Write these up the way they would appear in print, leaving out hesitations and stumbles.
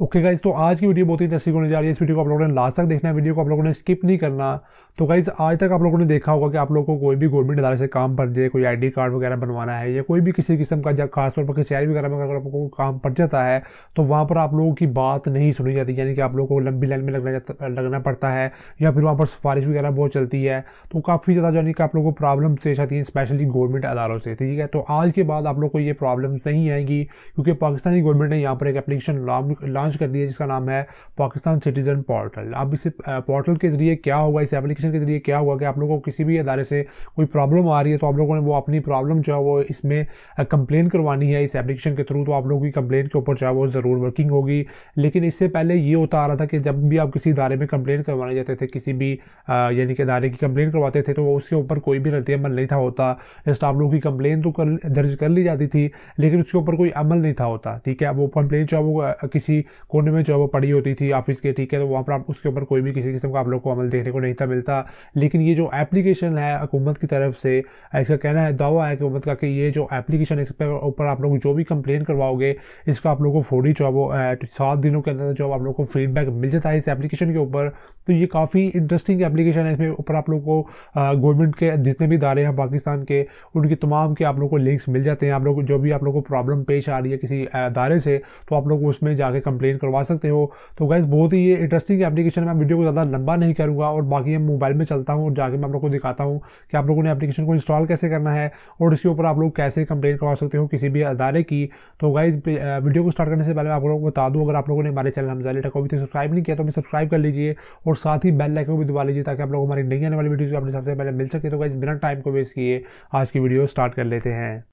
Okay guys, तो आज की वीडियो बहुत ही इंटरेस्टिंग होने जा रही है। इस वीडियो को आप लोगों ने लास्ट तक देखना है, वीडियो को आप लोगों ने स्किप नहीं करना। तो गाइज आज तक आप लोगों ने देखा होगा कि आप लोगों को कोई भी गवर्नमेंट इदारे से काम पड़ जाए, कोई आईडी कार्ड वगैरह बनवाना है या कोई भी किसी किस्म का, जब खासतौर पर कचहरी वगैरह में अगर आपको काम पड़ जाता है तो वहाँ पर आप लोगों की बात नहीं सुनी जाती, यानी कि आप लोगों को लंबी लाइन में लगना पड़ता है या फिर वहाँ पर सिफारिश वगैरह बहुत चलती है। तो काफ़ी ज़्यादा यानी कि आप लोगों को प्रॉब्लम पेश आती है, स्पेशली गवर्नमेंट अदारों से। ठीक है, तो आज के बाद आप लोग को ये प्रॉब्लम नहीं आएगी, क्योंकि पाकिस्तानी गवर्नमेंट ने यहाँ पर एक एप्लीकेशन लॉन्च कर दी है जिसका नाम है पाकिस्तान सिटीजन पोर्टल। अब इस पोर्टल के जरिए क्या होगा, इस एप्लीकेशन के जरिए क्या होगा कि आप लोगों को किसी भी अदारे से कोई प्रॉब्लम आ रही है तो आप लोगों ने वो अपनी प्रॉब्लम जो है वो इसमें कंप्लेन करवानी है इस एप्लीकेशन के थ्रू। तो आप लोगों की कंप्लेन के ऊपर जो है वो ज़रूर वर्किंग होगी। लेकिन इससे पहले ये होता आ रहा था कि जब भी आप किसी इदारे में कंप्लेन करवाने जाते थे, किसी भी यानी कि इदारे की कंप्लेन करवाते थे, तो उसके ऊपर कोई भी रद्द अमल नहीं था होता। जस्ट आप लोगों की कंप्लेन तो दर्ज कर ली जाती थी, लेकिन उसके ऊपर कोई अमल नहीं था होता। ठीक है, वो कंप्लेन जो है वो किसी कोने में जो है वो पड़ी होती थी ऑफिस के। ठीक है, तो वहाँ पर आप उसके ऊपर कोई भी किसी किस्म का आप लोग को अमल देखने को नहीं था मिलता। लेकिन ये जो एप्लीकेशन है हुकूमत की तरफ से, इसका कहना है, दावा है हुकूमत का कि ये जो एप्लीकेशन है इस पर ऊपर आप लोग जो भी कंप्लेन करवाओगे इसका आप लोगों को फौरी जो है वो 7 दिनों के अंदर जो आप लोग को फीडबैक मिल जाता है इस एप्लीकेशन के ऊपर। तो ये काफ़ी इंटरेस्टिंग एप्लीकेशन है। इसमें ऊपर आप लोग को गवर्नमेंट के जितने भी इदारे हैं पाकिस्तान के, उनकी तमाम के आप लोग को लिंक्स मिल जाते हैं। आप लोग जो भी आप लोग को प्रॉब्लम पेश आ रही है किसी इदारे से, तो आप लोग उसमें जाके कंप्लेन करवा सकते हो। तो गाइस बहुत ही ये इंटरेस्टिंग एप्लीकेशन है। मैं वीडियो को ज़्यादा लंबा नहीं करूँगा और बाकी मैं मोबाइल में चलता हूँ और जाके मैं आप लोग को दिखाता हूँ कि आप लोगों ने एप्लीकेशन को इंस्टॉल कैसे करना है और इसके ऊपर आप लोग कैसे कंप्लेन करवा सकते हो किसी भी अदारे की। तो गाइस वीडियो को स्टार्ट करने से पहले मैं आप लोगों को बता दूँ, अगर आप लोगों ने हमारे चैनल हमजा को अभी तक सब्सक्राइब नहीं किया तो सब्सक्राइब कर लीजिए और साथ ही बेल आइकन को भी दबा लीजिए ताकि आप लोग हमारी नई आने वाली वीडियो अपने सबसे पहले मिल सके। तो गाइस बिना टाइम को वेस्ट किए आज की वीडियो स्टार्ट कर लेते हैं।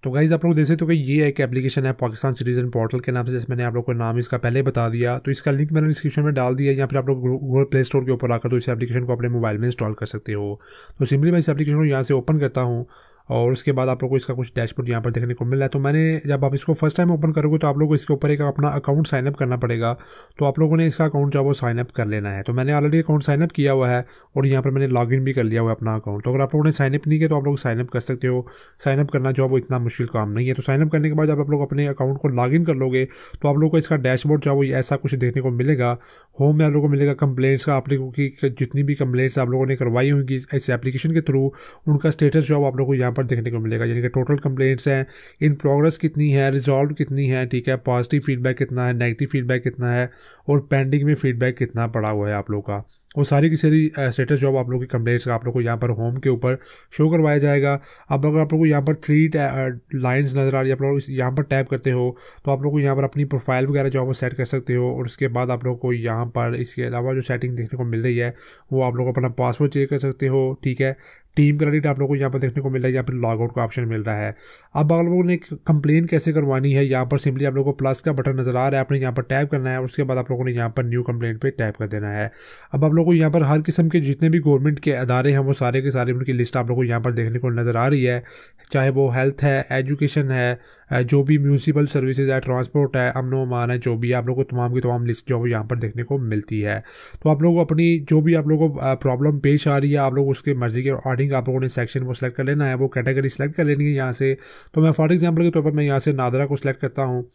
तो गाइज आप लोग देख सकते हो कि ये एक एप्लीकेशन है पाकिस्तान सिटीजन पोर्टल के नाम से, जैसे मैंने आप लोग को नाम इसका पहले बता दिया। तो इसका लिंक मैंने डिस्क्रिप्शन में डाल दिया, या फिर आप लोग गूगल प्ले स्टोर के ऊपर आकर तो इस एप्लीकेशन को अपने मोबाइल में इंस्टॉल कर सकते हो। तो सिंपली मैं इस एप्लीकेशन को यहाँ से ओपन करता हूँ और उसके बाद आप लोग को इसका कुछ डैशबोर्ड यहाँ पर देखने को मिल रहा है। तो मैंने जब आप इसको फर्स्ट टाइम ओपन करोगे तो आप लोग को इसके ऊपर एक अपना अकाउंट साइनअप करना पड़ेगा। तो आप लोगों ने इसका अकाउंट जो है वो साइनअप कर लेना है। तो मैंने ऑलरेडी अकाउंट साइनअप किया हुआ है और यहाँ पर मैंने लॉगिन भी कर लिया हुआ है अपना अकाउंट। तो अगर आप लोगों ने साइनअप नहीं किया तो आप लोग साइनअप कर सकते हो। साइनअप करना जो है वो इतना मुश्किल काम नहीं है। तो साइनअप करने के बाद जब आप लोग अपने अकाउंट को लॉगिन कर लोगे तो आप लोग को इसका डैशबोर्ड जो है वो ऐसा कुछ देखने को मिलेगा। होम में आप लोगों को मिलेगा कंप्लेंट्स का, आप लोगों की जितनी भी कंप्लेंट्स आप लोगों ने करवाई होंगी इस एप्लीकेशन के थ्रू, उनका स्टेटस जो है आप लोगों को यहाँ पर देखने को मिलेगा। यानी कि टोटल कंप्लेंट्स हैं, इन प्रोग्रेस कितनी है, रिजॉल्व कितनी है, ठीक है, पॉजिटिव फीडबैक कितना है, नेगेटिव फीडबैक कितना है और पेंडिंग में फीडबैक कितना पड़ा हुआ है आप लोगों का। वो सारी की सारी स्टेटस जॉब आप लोगों की कंप्लेंट्स का आप लोग को यहाँ पर होम के ऊपर शो करवाया जाएगा। अब अगर आप लोग को यहाँ पर 3 लाइंस नज़र आ रही है, आप लोग यहाँ पर टैप करते हो तो आप लोग को यहाँ पर अपनी प्रोफाइल वगैरह जो है वो सेट कर सकते हो। और उसके बाद आप लोग को यहाँ पर इसके अलावा जो सेटिंग देखने को मिल रही है वो आप लोग अपना पासवर्ड चेक कर सकते हो। ठीक है, टीम क्रेडिट आप लोगों को यहाँ पर देखने को मिल रहा है, यहाँ पर लॉग आउट का ऑप्शन मिल रहा है। अब आप लोगों ने कंप्लेन कैसे करवानी है, यहाँ पर सिंपली आप लोगों को प्लस का बटन नजर आ रहा है, आपने यहाँ पर टैप करना है और उसके बाद आप लोगों ने यहाँ पर न्यू कंप्लेंट पे टैप कर देना है। अब आप लोगों को यहाँ पर हर किस्म के जितने भी गवर्नमेंट के अदारे हैं वो सारे के सारे उनकी लिस्ट आप लोगों को यहाँ पर देखने को नजर आ रही है, चाहे वो हेल्थ है, एजुकेशन है, जो भी म्यूनसिपल सर्विसेज है, ट्रांसपोर्ट है, अमन अमान है, जो भी आप लोगों को तमाम की तमाम लिस्ट जो है यहाँ पर देखने को मिलती है। तो आप लोग अपनी जो भी आप लोगों को प्रॉब्लम पेश आ रही है आप लोग उसके मर्जी के अकॉर्डिंग आप लोगों ने सेक्शन वो सेलेक्ट कर लेना है, वो कैटेगरी सेलेक्ट कर लेनी है यहाँ से। तो मैं फॉर एग्जांपल के तौर पर मैं यहाँ से नादरा को सिलेक्ट करता हूँ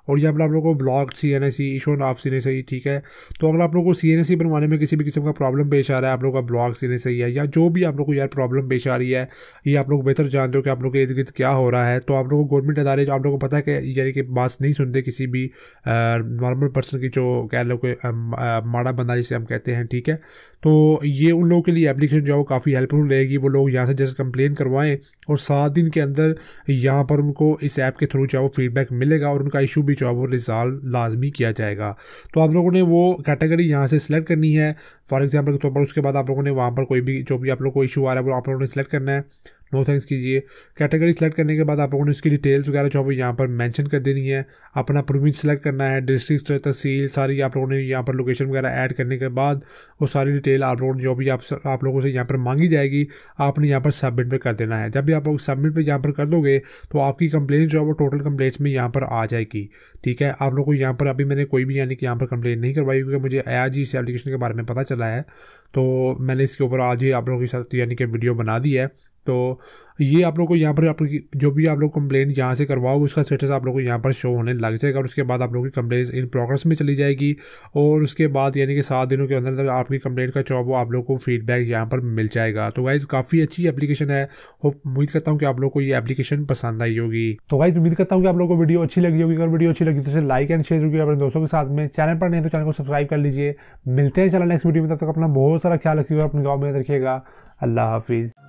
और यहाँ पर आप लोगों को block CNSE issue of CNSE। ठीक है, तो अगर आप लोगों को CNSE बनवाने में किसी भी किस्म का प्रॉब्लम पेश आ रहा है, आप लोगों का ब्लॉक CNSE है या जो भी आप लोग को यार प्रॉब्लम पेश आ रही है, ये आप लोग बेहतर जानते हो कि आप लोग के इर्द गिर्द क्या हो रहा है। तो आप लोगों को गवर्नमेंट अदारे जो आप लोगों को पता है कि यानी कि बात नहीं सुनते किसी भी नॉर्मल पर्सन की, जो कह लो कि माड़ा बंदा जिसे हम कहते हैं। ठीक है, तो ये उन लोगों के लिए एप्लीकेशन जो है वो काफ़ी हेल्पफुल रहेगी। वो लोग यहाँ से जैसे कंप्लेन करवाएं और 7 दिन के अंदर यहाँ पर उनको इस ऐप के थ्रू जो है वो फीडबैक मिलेगा और उनका इशू भी जो है वो रिजॉल्व लाजमी किया जाएगा। तो आप लोगों ने वो कैटेगरी यहाँ से सिलेक्ट करनी है फॉर एग्जांपल के तौर पर। उसके बाद आप लोगों ने वहाँ पर कोई भी जो भी आप लोग को इशू आ रहा है वो आप लोगों ने सिलेक्ट करना है, नो थैंक्स कीजिए। कैटेगरी सेलेक्ट करने के बाद आप लोगों ने उसकी डिटेल्स वगैरह जो है वो यहाँ पर मेंशन कर देनी है, अपना प्रोविंस सेलेक्ट करना है, डिस्ट्रिक्ट, तहसील, सारी आप लोगों ने यहाँ पर लोकेशन वगैरह ऐड करने के बाद वो सारी डिटेल आप लोगों ने जो भी आप लोगों से यहाँ पर मांगी जाएगी आपने यहाँ पर सबमिट पे कर देना है। जब भी आप लोग सबमिट पे यहाँ पर कर दोगे तो आपकी कंप्लेंट जो है वो टोटल कंप्लेंट्स में यहाँ पर आ जाएगी। ठीक है, आप लोगों को यहाँ पर अभी मैंने कोई भी यानी कि यहाँ पर कंप्लेंट नहीं करवाई क्योंकि मुझे आज ही इस एप्लीकेशन के बारे में पता चला है, तो मैंने इसके ऊपर आज ही आप लोगों के साथ यानी कि वीडियो बना दी है। तो ये आप लोग को यहाँ पर आपकी जो भी आप लोग कंप्लेंट यहाँ से करवाओगे उसका स्टेटस आप लोग को यहाँ पर शो होने लग जाएगा और उसके बाद आप लोग की कंप्लेंट इन प्रोग्रेस में चली जाएगी और उसके बाद यानी कि 7 दिनों के अंदर आपकी कंप्लेंट का जॉब वो आप लोग को फीडबैक यहाँ पर मिल जाएगा। तो गाइज काफ़ी अच्छी एप्लीकेशन है। उम्मीद करता हूँ कि आप लोग को ये एप्लीकेशन पसंद आई होगी। तो गाइज उम्मीद करता हूँ कि आप लोग को वीडियो अच्छी लगी होगी। अगर वीडियो अच्छी लगी तो इसे लाइक एंड शेयर कीजिए अपने दोस्तों के साथ में। चैनल पर नहीं तो चैनल को सब्सक्राइब कर लीजिए। मिलते हैं चलो नेक्स्ट वीडियो में, तब तक अपना बहुत सारा ख्याल रखिएगा, अपने गाँव में रखिएगा। अल्लाह हाफिज़।